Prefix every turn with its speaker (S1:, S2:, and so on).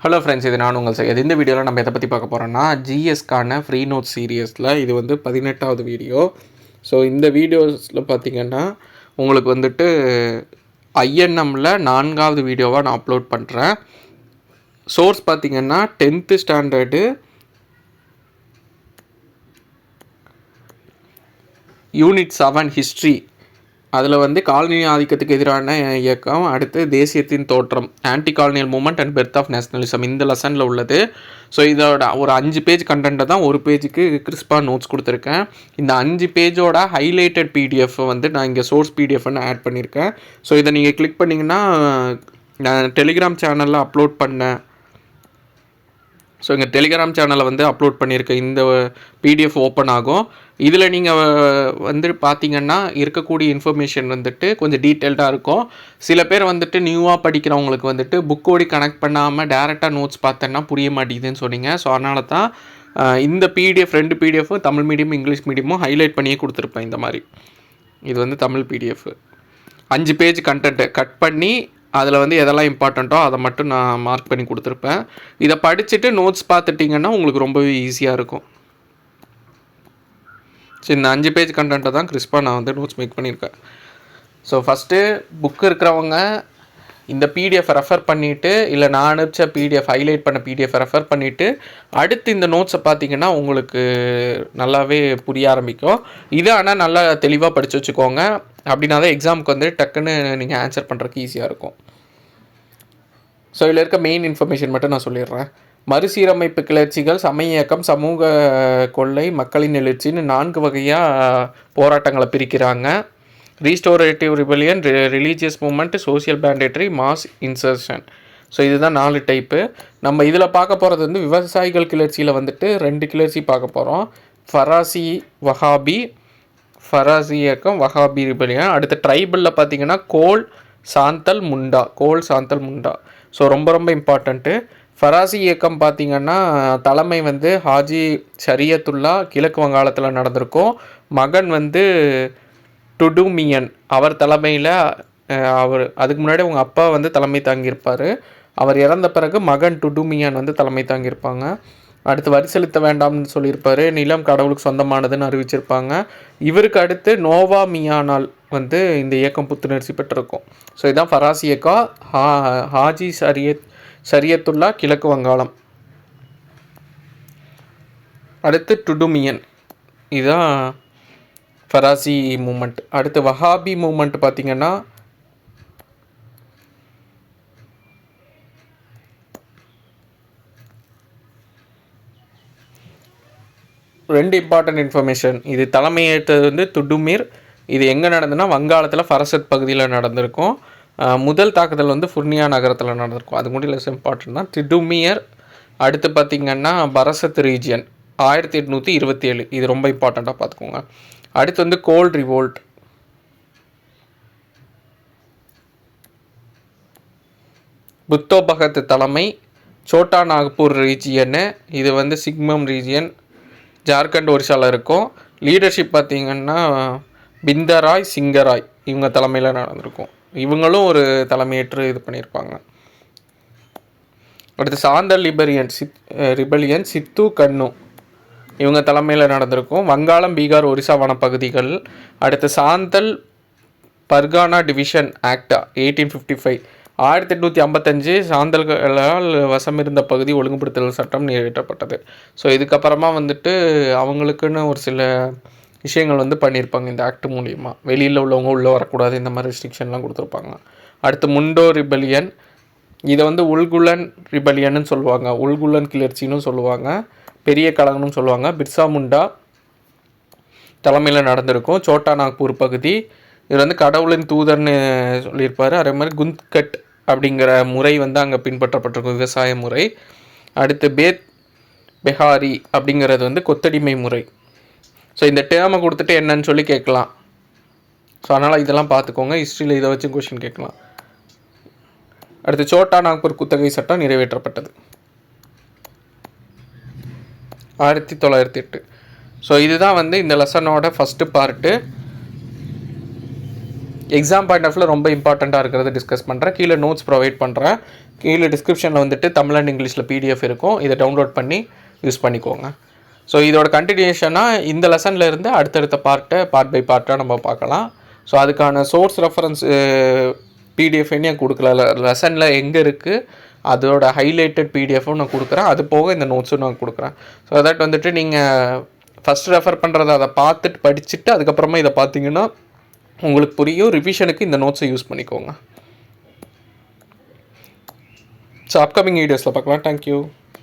S1: Hello friends, இது நான் உங்கள் செய்யாது. இந்த வீடியோவில் நம்ம எதை பற்றி பார்க்க போகிறோன்னா ஜிஎஸ்க்கான ஃப்ரீ நோட் சீரியஸில் இது வந்து 18வது வீடியோ. ஸோ இந்த வீடியோஸில் பார்த்திங்கன்னா உங்களுக்கு வந்துட்டு ஐஎன்எம்மில் 4வது வீடியோவாக நான் அப்லோட் பண்ணுறேன். சோர்ஸ் பார்த்திங்கன்னா 10th ஸ்டாண்டர்டு யூனிட் 7 ஹிஸ்ட்ரி. அதில் வந்து காலனி ஆதிக்கத்துக்கு எதிரான இயக்கம், அடுத்து தேசியத்தின் தோற்றம், anti colonial movement and birth of nationalism இந்த லெசனில் உள்ளது. ஸோ இதோட ஒரு 5 பேஜ் கண்டென்ட்டை தான் ஒரு பேஜுக்கு கிறிஸ்பாக நோட்ஸ் கொடுத்துருக்கேன். இந்த 5 பேஜோட ஹைலைட்டட் பிடிஎஃப் வந்து நான் இங்கே சோர்ஸ் பிடிஎஃப்னு ஆட் பண்ணியிருக்கேன். ஸோ இதை நீங்கள் கிளிக் பண்ணிங்கன்னா நான் டெலிகிராம் சேனலில் அப்லோட் பண்ணேன். ஸோ இங்கே டெலிகிராம் சேனலை வந்து அப்லோட் பண்ணியிருக்கேன். இந்த பிடிஎஃப் ஓப்பன் ஆகும். இதில் நீங்கள் வந்து பார்த்திங்கன்னா இருக்கக்கூடிய இன்ஃபர்மேஷன் வந்துட்டு கொஞ்சம் டீட்டெயில்டாக இருக்கும். சில பேர் வந்துட்டு நியூவாக படிக்கிறவங்களுக்கு வந்துட்டு புக்கோடி கனெக்ட் பண்ணாமல் டேரெக்டாக நோட்ஸ் பார்த்தேன்னா புரிய மாட்டேங்குதுன்னு சொன்னீங்க. ஸோ அதனால தான் இந்த பிடிஎஃப் 2 பிடிஎஃப்பும் தமிழ் மீடியம் இங்கிலீஷ் மீடியமும் ஹைலைட் பண்ணியே கொடுத்துருப்பேன். இந்த மாதிரி இது வந்து Tamil PDF 5 page content cut பண்ணி அதில் வந்து எதெல்லாம் இம்பார்ட்டண்ட்டோ அதை மட்டும் நான் மார்க் பண்ணி கொடுத்துருப்பேன். இதை படிச்சுட்டு நோட்ஸ் பார்த்துட்டிங்கன்னா உங்களுக்கு ரொம்பவே ஈஸியாக இருக்கும். ஸோ இந்த 5 பேஜ் கண்டென்ட்டை தான் கிறிஸ்பாக நான் வந்து நோட்ஸ் மேக் பண்ணியிருக்கேன். ஸோ ஃபஸ்ட்டு புக்கு இருக்கிறவங்க இந்த பிடிஎஃப் ரெஃபர் பண்ணிவிட்டு, இல்லை நான் அனுப்பிச்ச பிடிஎஃப் ஹைலைட் பண்ண பிடிஎஃப் ரெஃபர் பண்ணிவிட்டு அடுத்து இந்த நோட்ஸை பார்த்திங்கன்னா உங்களுக்கு நல்லாவே புரிய ஆரம்பிக்கும். இதை ஆனால் நல்லா தெளிவாக படித்து வச்சுக்கோங்க. அப்படின்னா தான் எக்ஸாமுக்கு வந்து டக்குன்னு நீங்கள் ஆன்சர் பண்ணுறதுக்கு ஈஸியாக இருக்கும். ஸோ இதில் இருக்க மெயின் இன்ஃபர்மேஷன் மட்டும் நான் சொல்லிடுறேன். மறுசீரமைப்பு கிளர்ச்சிகள், சமய இயக்கம், சமூக கொள்ளை, மக்களின் எழுச்சின்னு 4 வகையாக போராட்டங்களை பிரிக்கிறாங்க. Restorative rebellion, religious movement, social banditry, mass insurrection. So இதுதான் 4 டைப்பு. நம்ம இதில் பார்க்க போகிறது வந்து விவசாயிகள் கிளர்ச்சியில் வந்துட்டு 2 கிளர்ச்சி பார்க்க போகிறோம். ஃபராசி இயக்கம், வஹாபி ரிபெலியன். அடுத்த ட்ரைபலில் பார்த்திங்கன்னா கோல் சாந்தல் முண்டா. ஸோ ரொம்ப ரொம்ப இம்பார்ட்டண்ட்டு. ஃபராசி இயக்கம் பார்த்திங்கன்னா தலைமை வந்து ஹாஜி ஷரியத்துல்லா, கிழக்கு வங்காளத்தில் நடந்திருக்கும். மகன் வந்து டுடுமியன், அவர் தலைமையில் அவர் அதுக்கு முன்னாடி அவங்க அப்பா வந்து தலைமை தாங்கியிருப்பார். அவர் இறந்த பிறகு மகன் டுடுமியன் வந்து தலைமை தாங்கியிருப்பாங்க. அடுத்து வரி செலுத்த வேண்டாம்னு சொல்லியிருப்பார். நிலம் கடவுளுக்கு சொந்தமானதுன்னு அறிவிச்சிருப்பாங்க. இவருக்கு அடுத்து நோவா மியானால் வந்து இந்த இயக்கம் புத்துணர்ச்சி பெற்றிருக்கும். ஸோ இதுதான் ஃபராசி இயக்கம். ஹாஜி ஷரியத்துல்லா, கிழக்கு வங்காளம். அடுத்து டுடுமியன், இதுதான் ஃபராசி மூமெண்ட். அடுத்து வஹாபி மூமெண்ட் பார்த்திங்கன்னா ரெண்டு இம்பார்ட்டன்ட் இன்ஃபர்மேஷன். இது தலைமையேற்றது வந்து துடுமீர். இது எங்கே நடந்ததுன்னா வங்காளத்தில் ஃபரசத் பகுதியில் நடந்திருக்கும். முதல் தாக்குதல் வந்து ஃபுர்னியா நகரத்தில் நடந்திருக்கும். அது மட்டும் லெஸ் இம்பார்ட்டன்ட் தான். திடுமியர். அடுத்து பார்த்திங்கன்னா பரசத் ரீஜியன் 1827. இது ரொம்ப இம்பார்ட்டண்ட்டாக பார்த்துக்கோங்க. அடுத்து வந்து கோல் ரிவோல்ட். புத்தோ பகத் தலைமை. சோட்டா நாக்பூர் ரீஜியன்னு, இது வந்து சிக்மம் ரீஜியன், ஜார்க்கண்ட் ஒரிசாவில் இருக்கும். லீடர்ஷிப் பார்த்திங்கன்னா பிந்தராய், சிங்கராய் இவங்க தலைமையில் நடந்திருக்கும். இவங்களும் ஒரு தலைமையேற்று இது பண்ணியிருப்பாங்க. அடுத்து சாந்தல் ரிபெலியன் சித்து கன்னு இவங்க தலைமையில் நடந்திருக்கும். வங்காளம், பீகார், ஒரிசா வனப்பகுதிகள். அடுத்து சாந்தல் பர்கானா டிவிஷன் ஆக்ட் 1855. 1855 சாந்தல்களால் வசமிருந்த பகுதி ஒழுங்குபடுத்தல் சட்டம் நிறைவேற்றப்பட்டது. ஸோ இதுக்கப்புறமா வந்துட்டு அவங்களுக்குன்னு ஒரு சில விஷயங்கள் வந்து பண்ணியிருப்பாங்க இந்த ஆக்ட் மூலிமா. வெளியில் உள்ளவங்க உள்ளே வரக்கூடாது, இந்த மாதிரி ரெஸ்ட்ரிக்ஷன்லாம் கொடுத்துருப்பாங்க. அடுத்து முண்டோ ரிபெலியன். இதை வந்து உல்குலன் ரிபெலியன்னு சொல்லுவாங்க, உல்குலன் கிளர்ச்சின்னு சொல்லுவாங்க, பெரிய கழகம்னு சொல்லுவாங்க. பிர்சா முண்டா தலைமையில் நடந்திருக்கும். சோட்டா நாக்பூர் பகுதி. இவர் வந்து கடவுளின் தூதர்னு சொல்லியிருப்பார். அதே மாதிரி குந்த்கட் அப்படிங்கிற முறை வந்து அங்கே பின்பற்றப்பட்டிருக்கும், விவசாய முறை. அடுத்து பெஹாரி அப்படிங்கிறது வந்து கொத்தடிமை முறை. ஸோ இந்த டேர்மை கொடுத்துட்டு என்னன்னு சொல்லி கேட்கலாம். ஸோ அதனால் இதெல்லாம் பார்த்துக்கோங்க. ஹிஸ்ட்ரியில் இதை வச்சு கொஷின் கேட்கலாம். அடுத்து சோட்டா நாக்பூர் குத்தகை சட்டம் நிறைவேற்றப்பட்டது 1908. ஸோ இதுதான் வந்து இந்த லெசனோட first part. Exam point of வியூவில் ரொம்ப இம்பார்ட்டண்ட்டாக இருக்கிறத டிஸ்கஸ் பண்ணுறேன். கீழே நோட்ஸ் ப்ரொவைட் பண்ணுறேன். கீழே டிஸ்கிரிப்ஷனில் வந்துட்டு தமிழ் அண்ட் இங்கிலீஷில் பிடிஎஃப் இருக்கும். இதை டவுன்லோட் பண்ணி யூஸ் பண்ணிக்கோங்க. ஸோ இதோட கண்டினியூஷனாக இந்த லெசனில் இருந்து அடுத்தடுத்த பார்ட் பை பார்ட்டாக நம்ம பார்க்கலாம். ஸோ அதுக்கான சோர்ஸ் ரெஃபரன்ஸ் பிடிஎஃப் நான் கொடுக்கல, லெசனில் எங்கே இருக்குது அதோட ஹைலைட்டட் பிடிஎஃப்பும் நான் கொடுக்குறேன். அது போக இந்த நோட்ஸும் நான் கொடுக்குறேன். ஸோ தட் வந்துட்டு நீங்கள் ஃபஸ்ட் ரெஃபர் பண்ணுறத அதை பார்த்துட்டு படிச்சுட்டு அதுக்கப்புறமா இதை பார்த்தீங்கன்னா உங்களுக்கு புரியும். ரிவிஷனுக்கு இந்த நோட்ஸை யூஸ் பண்ணிக்கோங்க. ஸோ அப்கமிங் வீடியோஸில் பார்க்கலாம். தேங்க்யூ.